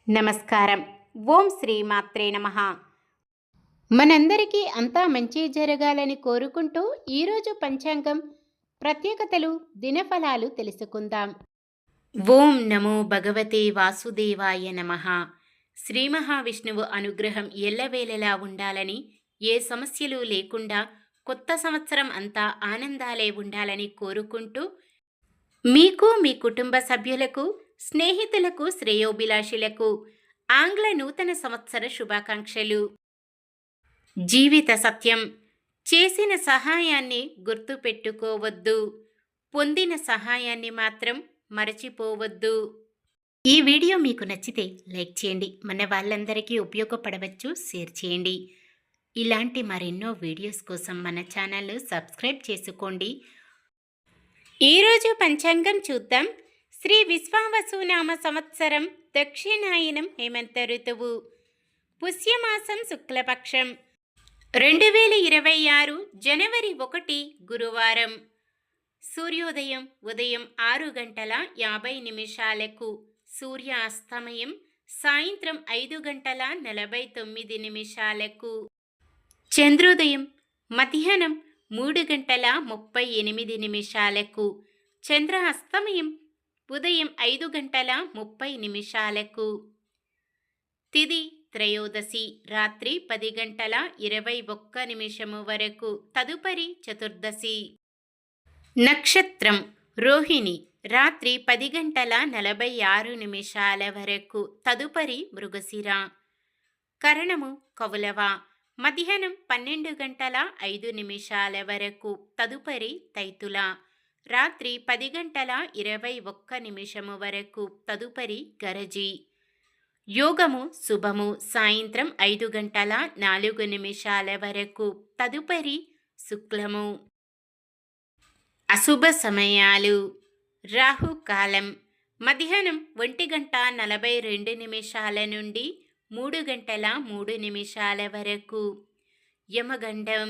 నమస్కారం. ఓం శ్రీ మాత్రే నమః. మనందరికీ అంతా మంచి జరగాలని కోరుకుంటూ ఈరోజు పంచాంగం ప్రత్యేకతలు, దినఫలాలు తెలుసుకుందాం. ఓం నమో భగవతే వాసుదేవాయ నమః. శ్రీ మహావిష్ణువు అనుగ్రహం ఎల్లవేళలా ఉండాలని, ఏ సమస్యలు లేకుండా కొత్త సంవత్సరం అంతా ఆనందాలే ఉండాలని కోరుకుంటూ మీకు, మీ కుటుంబ సభ్యులకు, స్నేహితులకు, శ్రేయోభిలాషులకు ఆంగ్ల నూతన సంవత్సర శుభాకాంక్షలు. జీవిత సత్యం: చేసిన సహాయాన్ని గుర్తుపెట్టుకోవద్దు, పొందిన సహాయాన్ని మాత్రం మరచిపోవద్దు. ఈ వీడియో మీకు నచ్చితే లైక్ చేయండి, మన వాళ్ళందరికీ ఉపయోగపడవచ్చు షేర్ చేయండి. ఇలాంటి మరెన్నో వీడియోస్ కోసం మన ఛానల్ సబ్స్క్రైబ్ చేసుకోండి. ఈరోజు పంచాంగం చూద్దాం. శ్రీ విశ్వావసునామ సంవత్సరం, దక్షిణాయనం, హేమంత ఋతువు, పుష్యమాసం, శుక్లపక్షం, 2026 జనవరి 1 గురువారం. సూర్యోదయం ఉదయం 6:50 సూర్యాస్తమయం సాయంత్రం 5:49. చంద్రోదయం మధ్యాహ్నం 3:38. చంద్ర అస్తమయం ఉదయం 5:30. తిథి త్రయోదశి రాత్రి 10:21 వరకు, తదుపరి చతుర్దశి. నక్షత్రం రోహిణి రాత్రి 10:46 వరకు, తదుపరి మృగశిర. కరణము కౌలవ మధ్యాహ్నం 12:05 వరకు, తదుపరి తైతుల. రాత్రి 10:21 వరకు, తదుపరి గరజి. యోగము శుభము సాయంత్రం 5:04 వరకు, తదుపరి శుక్లము. అశుభ సమయాలు: రాహుకాలం మధ్యాహ్నం 1:42 నుండి 3:03 వరకు. యమగండం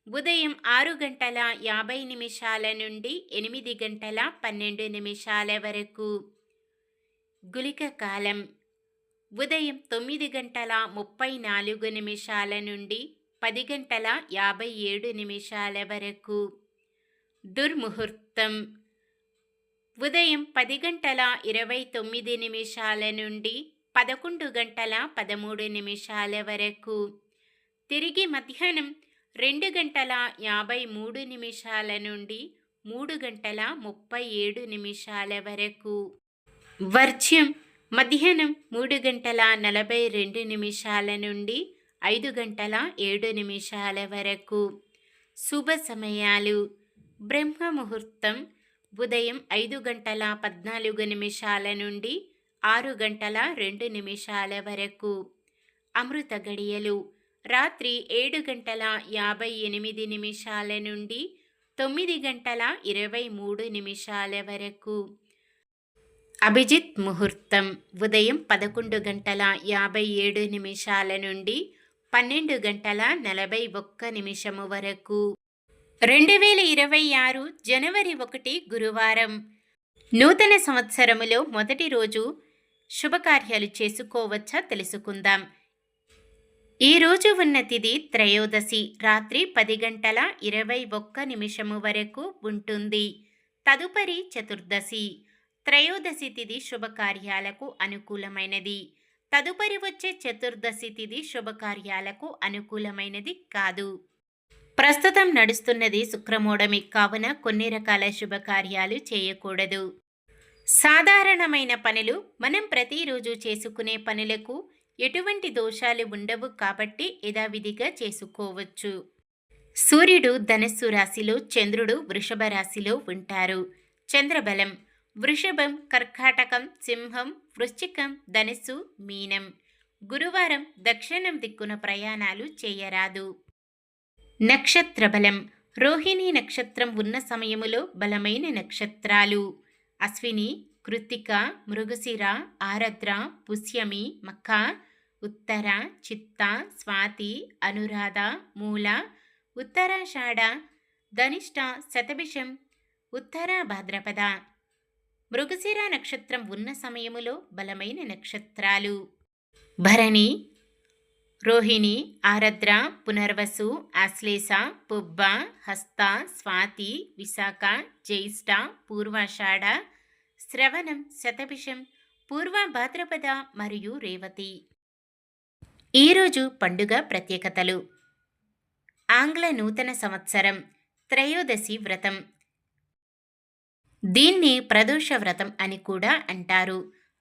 ఉదయం 6:50 నుండి 8:12 వరకు. గుళిక కాలం ఉదయం 9:34 నుండి 10:57 వరకు. దుర్ముహూర్తం ఉదయం 10:29 నుండి 11:13 వరకు. తిరిగి మధ్యాహ్నం 2:53 నుండి 3:37 వరకు. వర్జ్యం మధ్యాహ్నం 3:42 నుండి 5:07 వరకు. శుభ సమయాలు: బ్రహ్మ ముహూర్తం ఉదయం 5:14 నుండి 6:02 వరకు. అమృత గడియలు రాత్రి 7:58 నుండి 9:23 వరకు. అభిజిత్ ముహూర్తం ఉదయం 11:57 నుండి 12:41 వరకు. 2026 జనవరి 1 గురువారం. నూతన సంవత్సరములో మొదటి రోజు శుభకార్యాలు చేసుకోవచ్చా తెలుసుకుందాం. ఈరోజు ఉన్న తిథి త్రయోదశి రాత్రి 10:21 వరకు ఉంటుంది, తదుపరి చతుర్దశి. త్రయోదశి తిథి శుభకార్యాలకు అనుకూలమైనది, తదుపరి వచ్చే చతుర్దశి తిథి శుభకార్యాలకు అనుకూలమైనది కాదు. ప్రస్తుతం నడుస్తున్నది శుక్రమూఢమి కావున కొన్ని రకాల శుభకార్యాలు చేయకూడదు. సాధారణమైన పనులు మనం ప్రతిరోజు చేసుకునే పనులకు ఎటువంటి దోషాలు ఉండవు కాబట్టి యథావిధిగా చేసుకోవచ్చు. సూర్యుడు ధనస్సు రాశిలో, చంద్రుడు వృషభ రాశిలో ఉంటారు. చంద్రబలం వృషభం, కర్కాటకం, సింహం, వృశ్చికం, ధనస్సు, మీనం. గురువారం దక్షిణం దిక్కున ప్రయాణాలు చేయరాదు. నక్షత్ర బలం రోహిణి నక్షత్రం ఉన్న సమయములో బలమైన నక్షత్రాలు అశ్విని, కృత్తిక, మృగశిర, ఆరద్ర, పుష్యమి, మఖ, ఉత్తర, చిత్త, స్వాతి, అనురాధ, మూల, ఉత్తరాషాఢ, ధనిష్ట, శతభిషం, ఉత్తర భాద్రపద. మృగశిర నక్షత్రం ఉన్న సమయములో బలమైన నక్షత్రాలు: భరణి, రోహిణి, ఆరద్ర, పునర్వసు, ఆశ్లేష, పుబ్బ, హస్త, స్వాతి, విశాఖ, జ్యేష్ఠ, పూర్వాషాఢ, శ్రవణం, శతభిషం, పూర్వ భాద్రపద మరియు రేవతి. ఈరోజు పండుగ ప్రత్యేకతలు: ఆంగ్ల నూతన సంవత్సరం, త్రయోదశి వ్రతం. దీన్ని ప్రదోష వ్రతం అని కూడా అంటారు.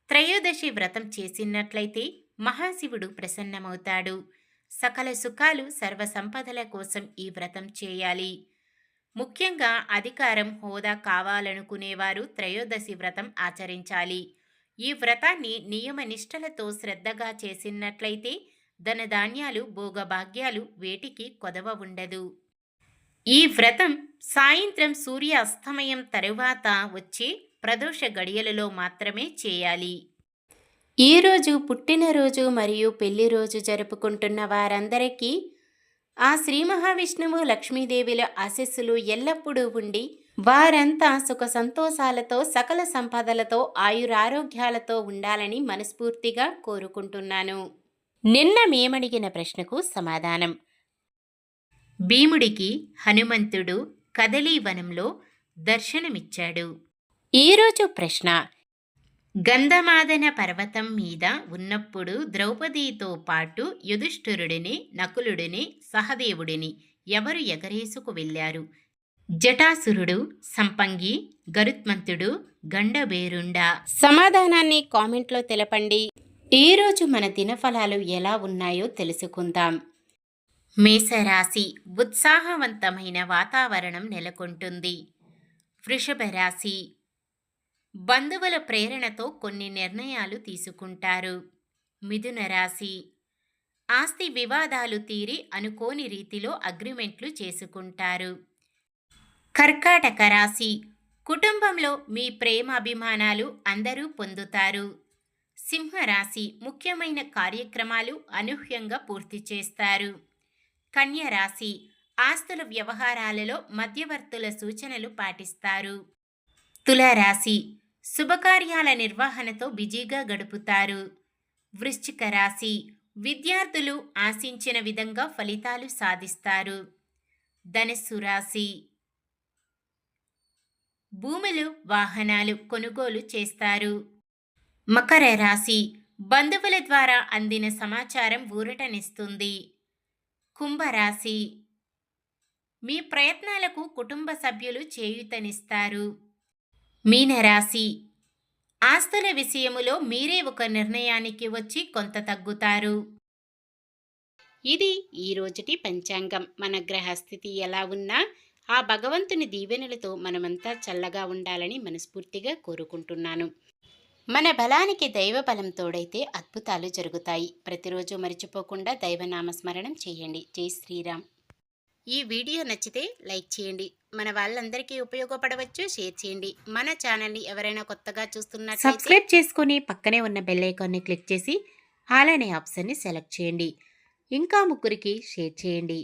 త్రయోదశి వ్రతం చేసినట్లయితే మహాశివుడు ప్రసన్నమవుతాడు. సకల సుఖాలు, సర్వ సంపదల కోసం ఈ వ్రతం చేయాలి. ముఖ్యంగా అధికారం, హోదా కావాలనుకునేవారు త్రయోదశి వ్రతం ఆచరించాలి. ఈ వ్రతాన్ని నియమనిష్టలతో శ్రద్ధగా చేసినట్లయితే ధనధాన్యాలు, భోగభాగ్యాలు వేటికి కొదవ ఉండదు. ఈ వ్రతం సాయంత్రం సూర్య అస్తమయం తరువాత వచ్చే ప్రదోష గడియలలో మాత్రమే చేయాలి. ఈరోజు పుట్టినరోజు మరియు పెళ్లి రోజు జరుపుకుంటున్న వారందరికీ ఆ శ్రీ మహావిష్ణువు, లక్ష్మీదేవిల ఆశీస్సులు ఎల్లప్పుడూ ఉండి వారంతా సుఖ సంతోషాలతో, సకల సంపదలతో, ఆయురారోగ్యాలతో ఉండాలని మనస్ఫూర్తిగా కోరుకుంటున్నాను. నిన్న మేమడిగిన ప్రశ్నకు సమాధానం: భీముడికి హనుమంతుడు కదలీవనంలో దర్శనమిచ్చాడు. ఈరోజు ప్రశ్న: గంధమాదన పర్వతం మీద ఉన్నప్పుడు ద్రౌపదితో పాటు యుధిష్ఠిరుడిని, నకులుడిని, సహదేవుడిని ఎవరు ఎగరేసుకు వెళ్ళారు? జటాసురుడు, సంపంగి, గరుత్మంతుడు, గండబేరుండ. సమాధానాన్ని కామెంట్లో తెలపండి. ఈరోజు మన దినఫలాలు ఎలా ఉన్నాయో తెలుసుకుందాం. మేషరాశి: ఉత్సాహవంతమైన వాతావరణం నెలకొంటుంది. వృషభ రాశి: బంధువుల ప్రేరణతో కొన్ని నిర్ణయాలు తీసుకుంటారు. మిథున రాశి: ఆస్తి వివాదాలు తీరి అనుకోని రీతిలో అగ్రిమెంట్లు చేసుకుంటారు. కర్కాటక రాశి: కుటుంబంలో మీ ప్రేమ అభిమానాలు అందరూ పొందుతారు. సింహరాశి: ముఖ్యమైన కార్యక్రమాలు అనూహ్యంగా పూర్తి చేస్తారు. కన్య రాశి: ఆస్తుల వ్యవహారాలలో మధ్యవర్తుల సూచనలు పాటిస్తారు. తులారాశి: శుభకార్యాల నిర్వహణతో బిజీగా గడుపుతారు. వృశ్చిక రాశి: విద్యార్థులు ఆశించిన విధంగా ఫలితాలు సాధిస్తారు. ధనుస్సు రాశి: భూములు, వాహనాలు కొనుగోలు చేస్తారు. మకర రాశి: బంధువుల ద్వారా అందిన సమాచారం ఊరటనిస్తుంది. కుంభరాశి: మీ ప్రయత్నాలకు కుటుంబ సభ్యులు చేయూతనిస్తారు. మీనరాశి: ఆస్తుల విషయములో మీరే ఒక నిర్ణయానికి వచ్చి కొంత తగ్గుతారు. ఇది ఈరోజుటి పంచాంగం. మన గ్రహస్థితి ఎలా ఉన్నా ఆ భగవంతుని దీవెనలతో మనమంతా చల్లగా ఉండాలని మనస్ఫూర్తిగా కోరుకుంటున్నాను. మన బలానికి దైవ బలం తోడైతే అద్భుతాలు జరుగుతాయి. ప్రతిరోజు మర్చిపోకుండా దైవనామస్మరణం చేయండి. జై శ్రీరామ్. ఈ వీడియో నచ్చితే లైక్ చేయండి. మన వాళ్ళందరికీ ఉపయోగపడవచ్చు. షేర్ చేయండి. మన ఛానల్ని ఎవరైనా కొత్తగా చూస్తున్నట్లయితే సబ్స్క్రైబ్ చేసుకుని పక్కనే ఉన్న బెల్ ఐకాన్ని క్లిక్ చేసి ఆల్ అనే ఆప్షన్ని సెలెక్ట్ చేయండి. ఇంకా ముగ్గురికి షేర్ చేయండి.